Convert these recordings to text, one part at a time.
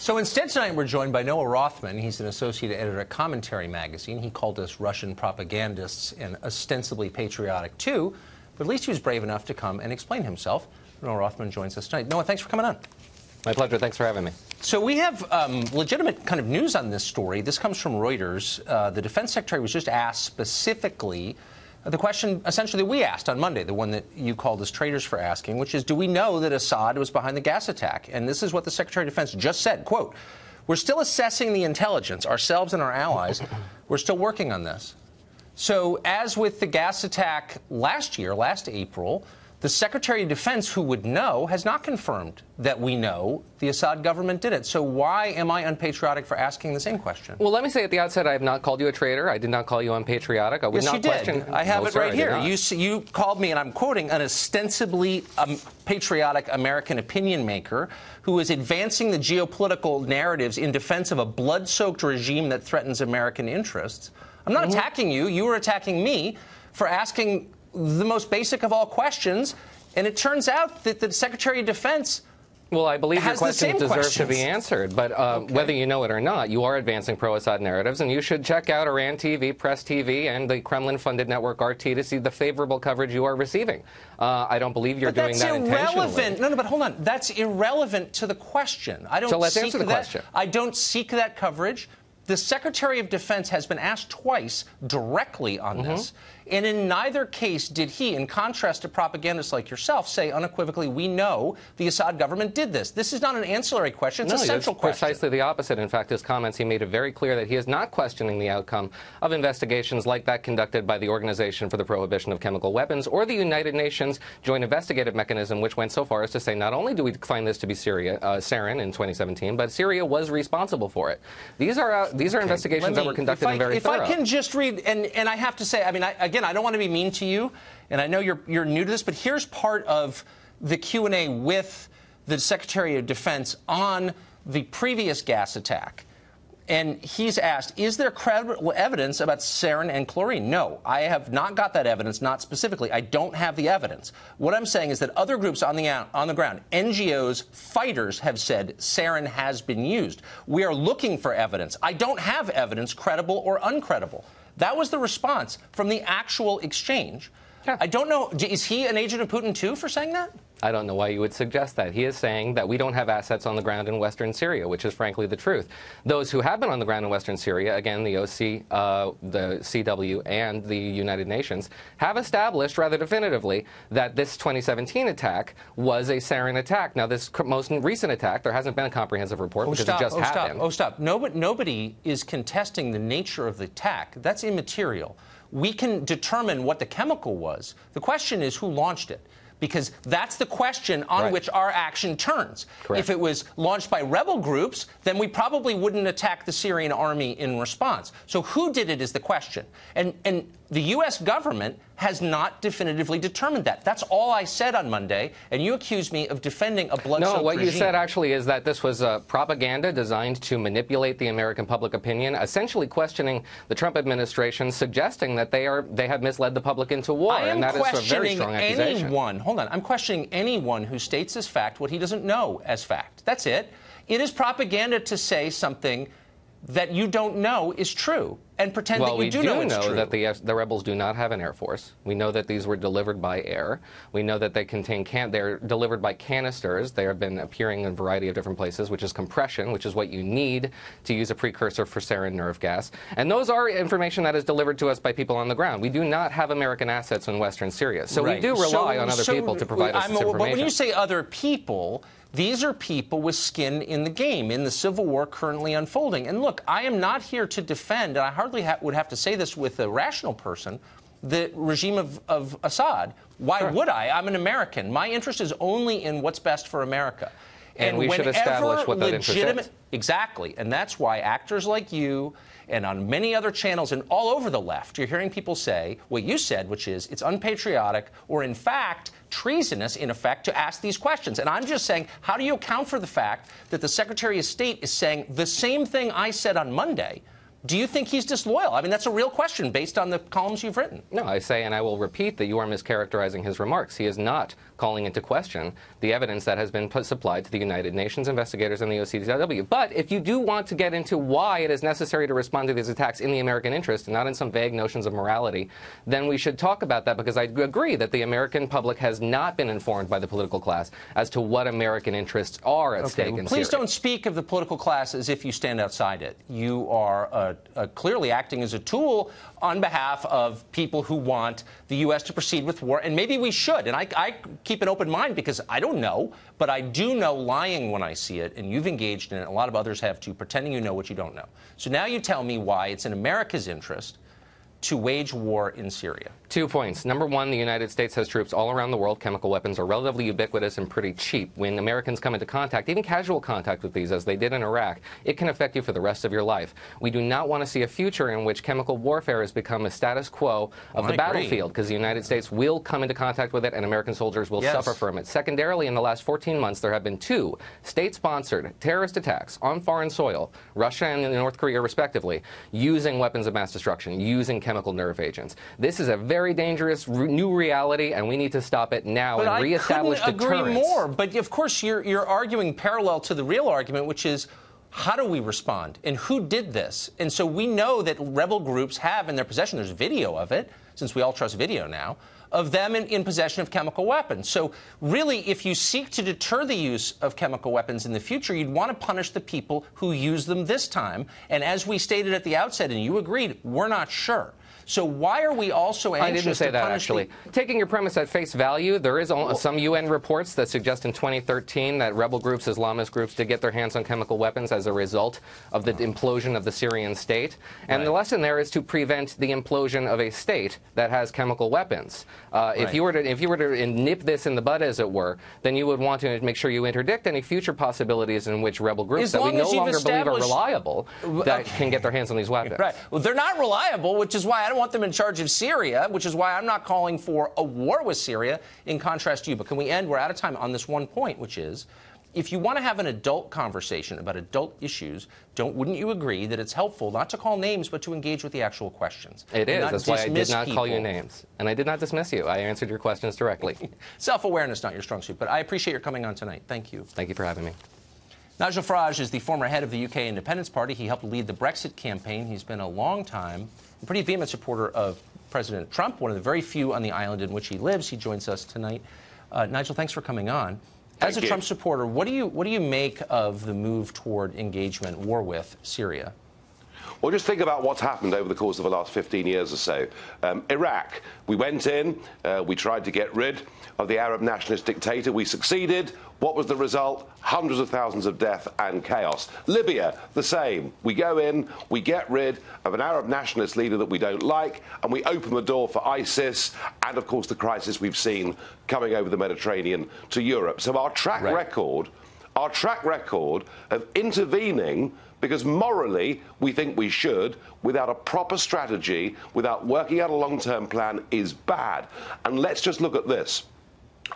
So instead tonight we're joined by Noah Rothman. He's an associate editor at Commentary magazine. He called us Russian propagandists and ostensibly patriotic too, but at least he was brave enough to come and explain himself. Noah Rothman joins us tonight. Noah, thanks for coming on. My pleasure. Thanks for having me. So we have legitimate kind of news on this story. This comes from Reuters. The defense secretary was just asked specifically the question essentially that we asked on Monday, the one that you called us traitors for asking, which is, do we know that Assad was behind the gas attack? And this is what the Secretary of Defense just said, quote, "We're still assessing the intelligence, ourselves and our allies. We're still working on this." So as with the gas attack last April, the Secretary of Defense, who would know, has not confirmed that we know the Assad government did it. So why am I unpatriotic for asking the same question? Well, let me say at the outset, I have not called you a traitor. I did not call you unpatriotic. I would not question. Yes, you did. I have it right here. You called me, and I'm quoting, an ostensibly patriotic American opinion maker who is advancing the geopolitical narratives in defense of a blood-soaked regime that threatens American interests. I'm not attacking you. You were attacking me for asking the most basic of all questions, and it turns out that the Secretary of Defense Well, I believe your questions deserve to be answered, but whether you know it or not, you are advancing pro-Assad narratives, and you should check out Iran TV, Press TV, and the Kremlin-funded network RT to see the favorable coverage you are receiving. I don't believe you're doing that intentionally. No, but hold on. That's irrelevant to the question. So let's answer the question. I don't seek that coverage. The Secretary of Defense has been asked twice directly on this, and in neither case did he, in contrast to propagandists like yourself, say unequivocally, we know the Assad government did this. This is not an ancillary question. It's a central question. Precisely the opposite. In fact, his comments, he made it very clear that he is not questioning the outcome of investigations like that conducted by the Organization for the Prohibition of Chemical Weapons or the United Nations Joint Investigative Mechanism, which went so far as to say not only do we find this to be sarin in 2017, but Syria was responsible for it. These are investigations that were conducted in very thorough. If I can just read, and I have to say, I mean, again, I don't want to be mean to you, and I know you're new to this, but here's part of the Q&A with the Secretary of Defense on the previous gas attack. And he's asked, is there credible evidence about sarin and chlorine? No, I have not got that evidence, not specifically. I don't have the evidence. What I'm saying is that other groups on the ground, NGOs, fighters, have said sarin has been used. We are looking for evidence. I don't have evidence, credible or uncredible. That was the response from the actual exchange. Yeah. I don't know. Is he an agent of Putin, too, for saying that? I don't know why you would suggest that. He is saying that we don't have assets on the ground in western Syria, which is frankly the truth. Those who have been on the ground in western Syria, again, the OC, the CW, and the United Nations, have established rather definitively that this 2017 attack was a sarin attack. Now, this most recent attack, there hasn't been a comprehensive report because it just happened. Stop. Nobody is contesting the nature of the attack. That's immaterial. We can determine what the chemical was. The question is who launched it. Because that's the question on which our action turns. Correct. If it was launched by rebel groups, then we probably wouldn't attack the Syrian army in response. So who did it is the question. And the U.S. government has not definitively determined that. That's all I said on Monday, and you accused me of defending a blood-soaked regime. No, what you said actually is that this was propaganda designed to manipulate the American public opinion, essentially questioning the Trump administration, suggesting that they have misled the public into war, and that is a very strong accusation. Hold on. I'm questioning anyone who states as fact what he doesn't know as fact. That's it. It is propaganda to say something that you don't know is true and pretend that you do know it's true. Well, we do know that the rebels do not have an air force. We know that these were delivered by air. We know that they contain they're delivered by canisters. They have been appearing in a variety of different places, which is compression, which is what you need to use a precursor for sarin nerve gas. And those are information that is delivered to us by people on the ground. We do not have American assets in western Syria. So we do rely on other people to provide us this information. But when you say other people, these are people with skin in the game, in the civil war currently unfolding. And look, I am not here to defend, and I hardly would have to say this with a rational person, the regime of Assad. Why would I? I'm an American. My interest is only in what's best for America. And we should establish what that interest is. Exactly. And that's why actors like you and on many other channels and all over the left, you're hearing people say what you said, which is it's unpatriotic or, in fact, treasonous, in effect, to ask these questions. And I'm just saying, how do you account for the fact that the Secretary of State is saying the same thing I said on Monday, Do you think he's disloyal? I mean, that's a real question based on the columns you've written. No, I say, and I will repeat, that you are mischaracterizing his remarks. He is not calling into question the evidence that has been supplied to the United Nations investigators and the OCW. But if you do want to get into why it is necessary to respond to these attacks in the American interest and not in some vague notions of morality, then we should talk about that, because I agree that the American public has not been informed by the political class as to what American interests are at stake in Syria. Please don't speak of the political class as if you stand outside it. You are clearly acting as a tool on behalf of people who want the U.S. to proceed with war, and maybe we should. And I keep an open mind because I don't know, but I do know lying when I see it, and you've engaged in it, a lot of others have too, pretending you know what you don't know. So now you tell me why it's in America's interest to wage war in Syria. 2 points. Number one, the United States has troops all around the world. Chemical weapons are relatively ubiquitous and pretty cheap. When Americans come into contact, even casual contact with these, as they did in Iraq, it can affect you for the rest of your life. We do not want to see a future in which chemical warfare has become a status quo of the battlefield, because the United States will come into contact with it and American soldiers will suffer from it. Secondarily, in the last 14 months, there have been 2 state-sponsored terrorist attacks on foreign soil, Russia and North Korea respectively, using weapons of mass destruction, using chemical nerve agents. This is a very dangerous new reality, and we need to stop it now and reestablish deterrence. I couldn't agree more. But of course, you're arguing parallel to the real argument, which is, how do we respond? And who did this? And so we know that rebel groups have in their possession, there's video of it, since we all trust video now, of them in possession of chemical weapons. So really, if you seek to deter the use of chemical weapons in the future, you'd want to punish the people who use them this time. And as we stated at the outset, and you agreed, we're not sure. So why are we also anxious I didn't say to that, punish actually. Taking your premise at face value, there is some UN reports that suggest in 2013 that rebel groups, Islamist groups, did get their hands on chemical weapons as a result of the implosion of the Syrian state. And the lesson there is to prevent the implosion of a state that has chemical weapons. If you were to nip this in the bud, as it were, then you would want to make sure you interdict any future possibilities in which rebel groups that we no longer believe are reliable that can get their hands on these weapons. Right. Well, they're not reliable, which is why I don't want them in charge of Syria, which is why I'm not calling for a war with Syria, in contrast to you. But can we end? We're out of time on this one point, which is, if you want to have an adult conversation about adult issues, wouldn't you agree that it's helpful not to call names, but to engage with the actual questions? It is. That's why I did not call you names. And I did not dismiss you. I answered your questions directly. Self-awareness, not your strong suit. But I appreciate your coming on tonight. Thank you. Thank you for having me. Nigel Farage is the former head of the UK Independence Party. He helped lead the Brexit campaign. He's been a long time, a pretty vehement supporter of President Trump, one of the very few on the island in which he lives. He joins us tonight. Nigel, thanks for coming on. As a Trump supporter, what do you make of the move toward engagement, war with Syria? Well, just think about what's happened over the course of the last 15 years or so. Iraq, we went in, we tried to get rid of the Arab nationalist dictator. We succeeded. What was the result? Hundreds of thousands of death and chaos. Libya, the same. We go in, we get rid of an Arab nationalist leader that we don't like, and we open the door for ISIS and, of course, the crisis we've seen coming over the Mediterranean to Europe. So our track record of intervening because morally we think we should, without a proper strategy, without working out a long-term plan, is bad. And let's just look at this.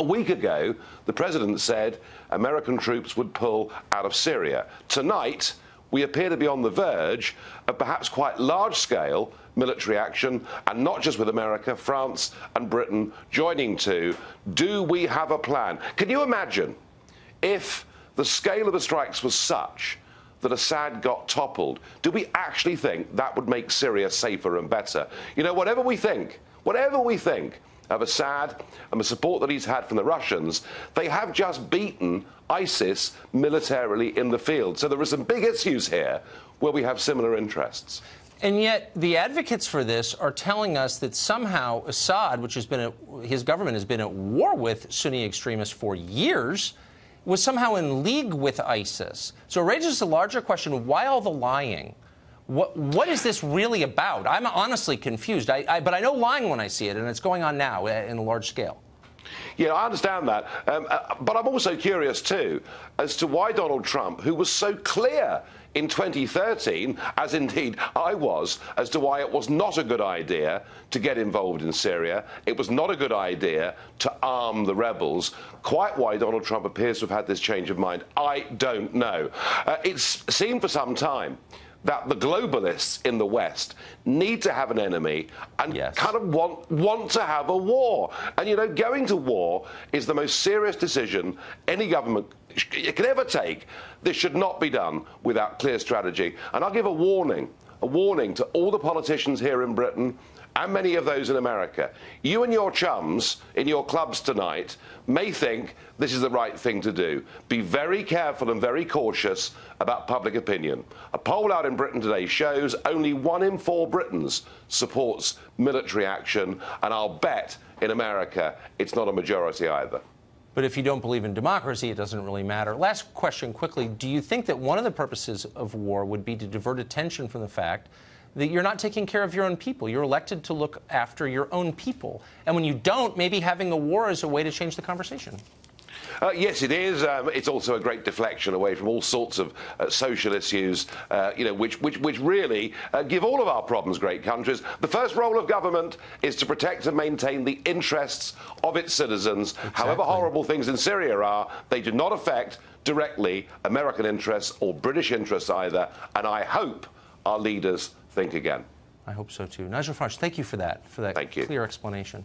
A week ago, the president said American troops would pull out of Syria. Tonight, we appear to be on the verge of perhaps quite large-scale military action, and not just with America, France and Britain joining too. Do we have a plan? Can you imagine if the scale of the strikes was such that Assad got toppled? Do we actually think that would make Syria safer and better? You know, whatever we think of Assad and the support that he's had from the Russians, they have just beaten ISIS militarily in the field. So there are some big issues here where we have similar interests. And yet the advocates for this are telling us that somehow Assad, which has been his government has been at war with Sunni extremists for years, was somehow in league with ISIS. So it raises a larger question: why all the lying? What is this really about? I'm honestly confused. But I know lying when I see it, and it's going on now in a large scale. Yeah, I understand that. But I'm also curious, too, as to why Donald Trump, who was so clear in 2013, as indeed I was, as to why it was not a good idea to get involved in Syria, it was not a good idea to arm the rebels. Quite why Donald Trump appears to have had this change of mind, I don't know. It's seemed for some time that the globalists in the West need to have an enemy and kind of want to have a war. And, you know, going to war is the most serious decision any government can ever take. This should not be done without clear strategy. And I'll give a warning to all the politicians here in Britain and many of those in America. You and your chums in your clubs tonight may think this is the right thing to do. Be very careful and very cautious about public opinion. A poll out in Britain today shows only 1 in 4 Britons supports military action, and I'll bet in America it's not a majority either. But if you don't believe in democracy, it doesn't really matter. Last question quickly. Do you think that one of the purposes of war would be to divert attention from the fact that you're not taking care of your own people? You're elected to look after your own people. And when you don't, maybe having a war is a way to change the conversation. Yes, it is. It's also a great deflection away from all sorts of social issues, you know, which really give all of our problems great countries. The first role of government is to protect and maintain the interests of its citizens. Exactly. However horrible things in Syria are, they do not affect directly American interests or British interests either. And I hope our leaders think again. I hope so too. Nigel Farage, thank you for that clear explanation.